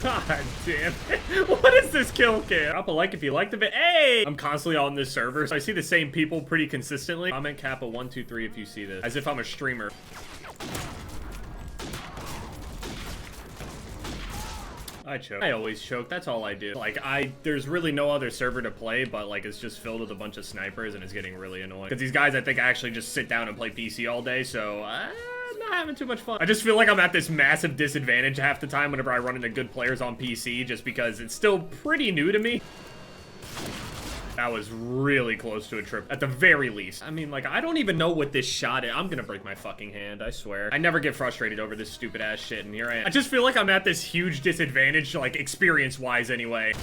God damn it. What is this kill cam? Drop a like if you liked the video. Hey! I'm constantly on this server, so I see the same people pretty consistently. Comment Kappa 123 if you see this. As if I'm a streamer. I choke. I always choke. That's all I do. Like, there's really no other server to play, but like, it's just filled with a bunch of snipers and it's getting really annoying. Because these guys, I think, actually just sit down and play PC all day, so I'm not having too much fun. I just feel like I'm at this massive disadvantage half the time whenever I run into good players on PC, just because it's still pretty new to me. That was really close to a trip, at the very least. I mean, like, I don't even know what this shot is. I'm gonna break my fucking hand, I swear. I never get frustrated over this stupid ass shit, and here I am. I just feel like I'm at this huge disadvantage, like, experience-wise anyway.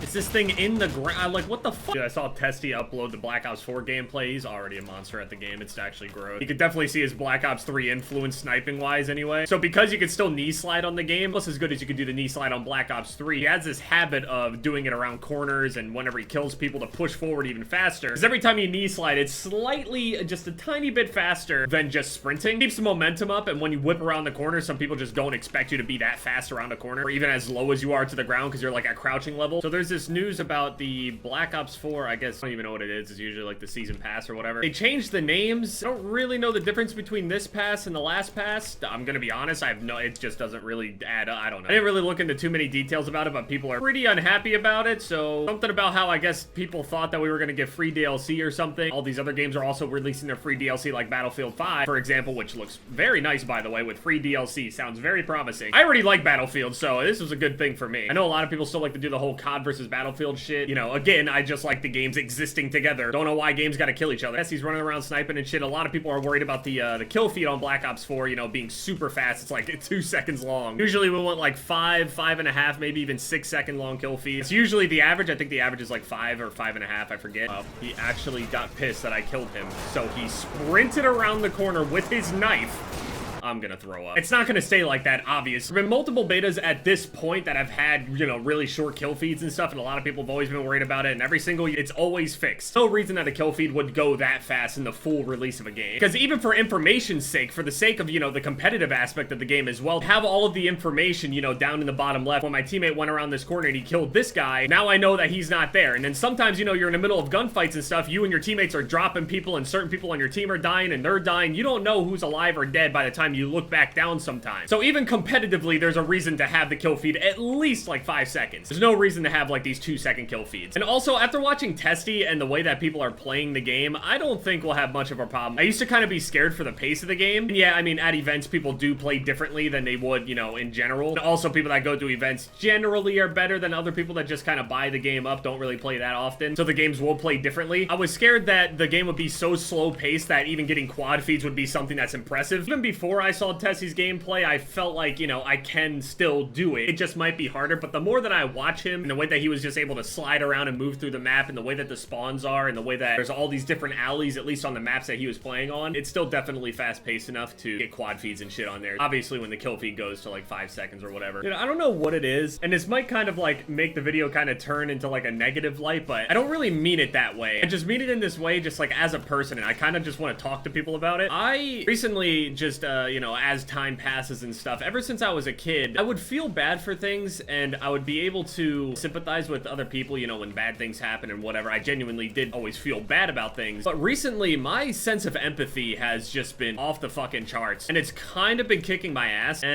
Is this thing in the ground? Like, what the fuck? Dude, I saw Testy upload the Black Ops 4 gameplay. He's already a monster at the game. It's actually gross. You could definitely see his Black Ops 3 influence sniping-wise anyway. So because you could still knee slide on the game, plus as good as you could do the knee slide on Black Ops 3, he has this habit of doing it around corners and whenever he kills people to push forward even faster. Because every time you knee slide, it's slightly, just a tiny bit faster than just sprinting. Keeps the momentum up, and when you whip around the corner, some people just don't expect you to be that fast around a corner, or even as low as you are to the ground because you're like at crouching level. So there's this news about the Black Ops 4, I guess, I don't even know what it is. It's usually like the season pass or whatever. They changed the names. I don't really know the difference between this pass and the last pass. I'm gonna be honest, it just doesn't really add up. I don't know. I didn't really look into too many details about it, but people are pretty unhappy about it. So something about how I guess people thought that we were gonna get free DLC or something. All these other games are also releasing their free DLC, like Battlefield 5, for example, which looks very nice, by the way, with free DLC. Sounds very promising. I already like Battlefield, so this was a good thing for me. I know a lot of people still like to do the whole COD versus Battlefield shit. You know, again, I just like the games existing together. Don't know why games gotta kill each other. Yes, he's running around sniping and shit. A lot of people are worried about the kill feed on Black Ops 4, you know, being super fast. It's like 2 seconds long. Usually we want like 5.5, maybe even 6-second long kill feeds. It's usually the average. I think the average is like 5 or 5.5, I forget. He actually got pissed that I killed him. So he sprinted around the corner with his knife. I'm gonna throw up. It's not gonna stay like that, obvious. There have been multiple betas at this point that have had, you know, really short kill feeds and stuff, and a lot of people have always been worried about it, and every single year, it's always fixed. No reason that a kill feed would go that fast in the full release of a game. Because even for information's sake, for the sake of, you know, the competitive aspect of the game as well, have all of the information, you know, down in the bottom left. When my teammate went around this corner and he killed this guy, now I know that he's not there. And then sometimes, you know, you're in the middle of gunfights and stuff, you and your teammates are dropping people, and certain people on your team are dying, and they're dying. You don't know who's alive or dead by the time you look back down sometimes. So even competitively, there's a reason to have the kill feed at least like 5 seconds. There's no reason to have like these 2-second kill feeds. And also, after watching Testy and the way that people are playing the game, I don't think we'll have much of a problem. I used to kind of be scared for the pace of the game. And yeah, I mean, at events, people do play differently than they would, you know, in general. And also, people that go to events generally are better than other people that just kind of buy the game up, don't really play that often. So the games will play differently. I was scared that the game would be so slow paced that even getting quad feeds would be something that's impressive. Even before I saw Testy's gameplay, I felt like, you know, I can still do it. It just might be harder, but the more that I watch him and the way that he was just able to slide around and move through the map and the way that the spawns are and the way that there's all these different alleys, at least on the maps that he was playing on, it's still definitely fast-paced enough to get quad feeds and shit on there. Obviously, when the kill feed goes to like 5 seconds or whatever. You know, I don't know what it is, and this might kind of like make the video kind of turn into like a negative light, but I don't really mean it that way. I just mean it in this way just like as a person, and I kind of just want to talk to people about it. I recently just, you know, as time passes and stuff, ever since I was a kid, I would feel bad for things, and I would be able to sympathize with other people, you know, when bad things happen and whatever. I genuinely did always feel bad about things, but recently my sense of empathy has just been off the fucking charts, and it's kind of been kicking my ass,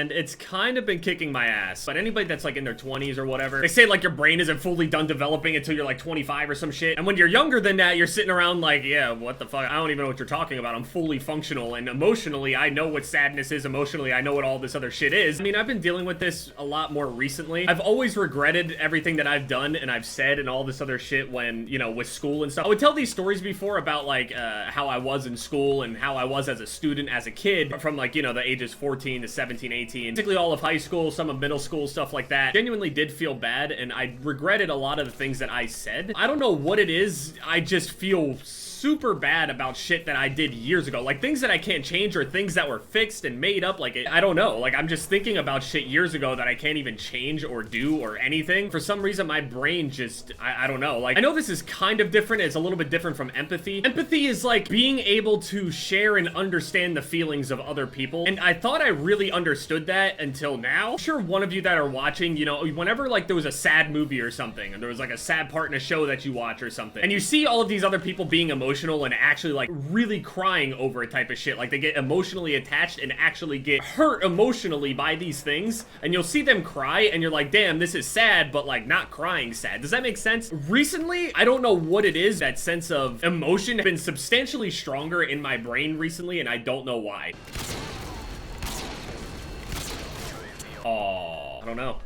but anybody that's like in their 20s or whatever, they say like your brain isn't fully done developing until you're like 25 or some shit, and when you're younger than that, you're sitting around like, yeah, what the fuck, I don't even know what you're talking about. I'm fully functional, and emotionally, I know what sadness is. Emotionally, I know what all this other shit is. I mean, I've been dealing with this a lot more recently. I've always regretted everything that I've done and I've said and all this other shit when, you know, with school and stuff. I would tell these stories before about like how I was in school and how I was as a student, as a kid, from like, you know, the ages 14 to 17, 18, particularly all of high school, some of middle school, stuff like that. Genuinely did feel bad, and I regretted a lot of the things that I said. I don't know what it is. I just feel super bad about shit that I did years ago. Like things that I can't change or things that were fixed and made up. Like, I don't know. Like, I'm just thinking about shit years ago that I can't even change or do or anything. For some reason, my brain just, I don't know. Like, I know this is kind of different. It's a little bit different from empathy. Empathy is like being able to share and understand the feelings of other people. And I thought I really understood that until now. I'm sure one of you that are watching, you know, whenever like there was a sad movie or something, and there was like a sad part in a show that you watch or something, and you see all of these other people being emotional and actually like really crying over a type of shit, like they get emotionally attached and actually get hurt emotionally by these things, and you'll see them cry and you're like, damn, this is sad, but like not crying sad. Does that make sense? Recently, I don't know what it is, that sense of emotion has been substantially stronger in my brain recently, and I don't know why. Oh, I don't know.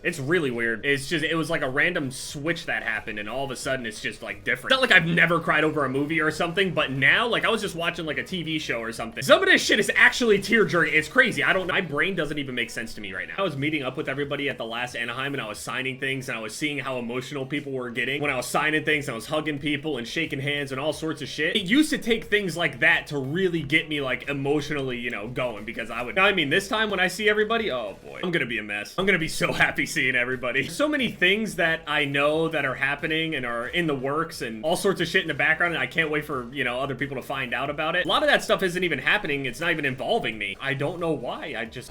It's really weird. It's just, it was like a random switch that happened, and all of a sudden it's just like different. It's not like I've never cried over a movie or something, but now, like I was just watching like a TV show or something. Some of this shit is actually tear-jerking. It's crazy. I don't know. My brain doesn't even make sense to me right now. I was meeting up with everybody at the last Anaheim, and I was signing things, and I was seeing how emotional people were getting when I was signing things, and I was hugging people and shaking hands and all sorts of shit. It used to take things like that to really get me like emotionally, you know, going, because I would, I mean, this time when I see everybody, oh boy, I'm gonna be a mess. I'm gonna be so happy seeing everybody. So many things that I know that are happening and are in the works and all sorts of shit in the background, and I can't wait for, you know, other people to find out about it. A lot of that stuff isn't even happening. It's not even involving me. I don't know why. I just...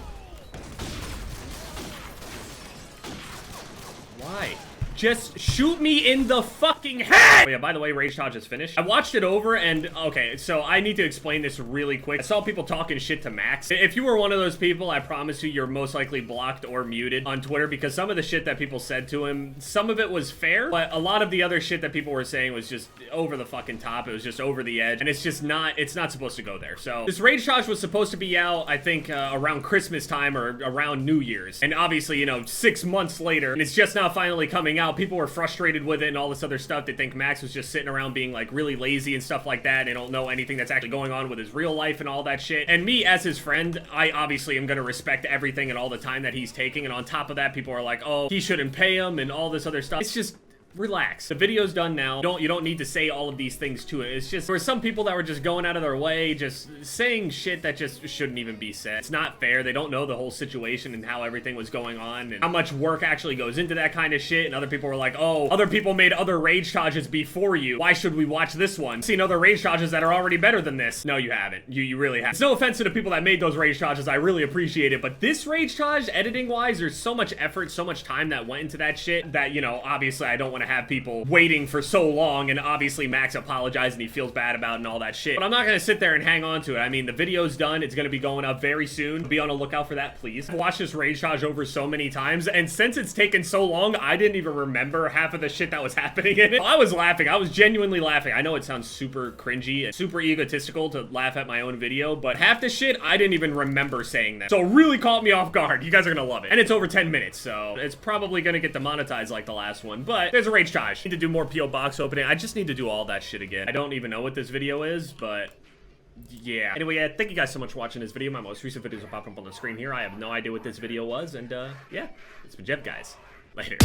Why? Just shoot me in the fucking head! Oh yeah, by the way, Ragetage is finished. I watched it over, and okay, so I need to explain this really quick. I saw people talking shit to Max. If you were one of those people, I promise you, you're most likely blocked or muted on Twitter, because some of the shit that people said to him, some of it was fair, but a lot of the other shit that people were saying was just over the fucking top. It was just over the edge, and it's just not, it's not supposed to go there. So this Ragetage was supposed to be out, I think, around Christmas time or around New Year's, and obviously, you know, 6 months later, and it's just now finally coming out. People were frustrated with it and all this other stuff. They think Max was just sitting around being like really lazy and stuff like that. They don't know anything that's actually going on with his real life and all that shit. And me, as his friend, I obviously am gonna respect everything and all the time that he's taking. And on top of that, people are like, oh, he shouldn't pay him and all this other stuff. It's just... relax. The video's done now. You don't need to say all of these things to it. It's just, there were some people that were just going out of their way, just saying shit that just shouldn't even be said. It's not fair. They don't know the whole situation and how everything was going on and how much work actually goes into that kind of shit. And other people were like, oh, other people made other Ragetages before you. Why should we watch this one? I've seen other Ragetages that are already better than this. No, you haven't. You really haven't. It's no offense to the people that made those Ragetages. I really appreciate it. But this Ragetage, editing-wise, there's so much effort, so much time that went into that shit that, you know, obviously I don't want to have people waiting for so long, and obviously Max apologized and he feels bad about it and all that shit. But I'm not gonna sit there and hang on to it. I mean, the video's done. It's gonna be going up very soon. Be on the lookout for that, please. I've watched this Ragetage over so many times, and since it's taken so long, I didn't even remember half of the shit that was happening in it. I was laughing. I was genuinely laughing. I know it sounds super cringy and super egotistical to laugh at my own video, but half the shit, I didn't even remember saying that. So it really caught me off guard. You guys are gonna love it. And it's over 10 minutes, so it's probably gonna get demonetized like the last one, but there's a Ragetage. Need to do more P.O. box opening. I just need to do all that shit again. I don't even know what this video is, but yeah. Anyway, yeah, thank you guys so much for watching this video. My most recent videos are popping up on the screen here. I have no idea what this video was, and yeah, it's been Jev, guys. Later.